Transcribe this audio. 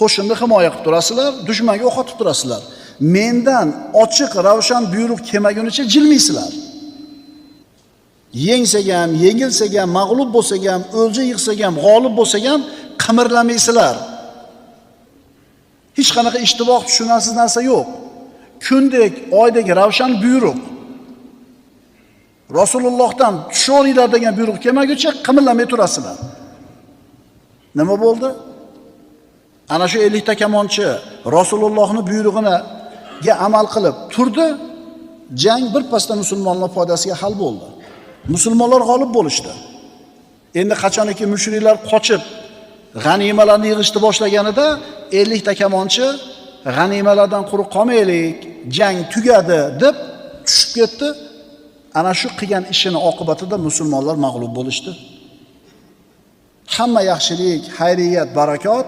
qo'shinni himoya qilib turasizlar, dushmanga o'q otib turasizlar. Mendan ochiq ravshan buyruq kelmagunicha jilmaysizlar. Yengsak ham, yengilsak ham, mag'lub bo'lsak ham, o'lja yiqsak ham, g'olib bo'lsak ham qimirlamaysizlar. Hech qanaqa ishtiboh tushunarsiz narsa yo'q. Kundek, oydagi ravshan buyruq. Rasulullohdan tushinglar degan buyruq kelmaguncha qimirlamay turasizlar. Nima bo'ldi? Ana shu 50 ta kamonchi Rasulullohning buyrug'iga amal qilib turdi. Jang birpasda musulmonlar foydasiga hal bo'ldi. Musulmonlar g'olib bo'lishdi. Endi qachoniki mushriklar qochib g'animalarni yig'ishni boshlaganida 50 ta kamonchi g'animalardan quruq qolmaylik, jang tugadi deb tushib ketdi. Ana shu qilgan ishini oqibatida musulmonlar mag'lub bo'lishdi. Hamma yaxshilik, xayriyat, barakot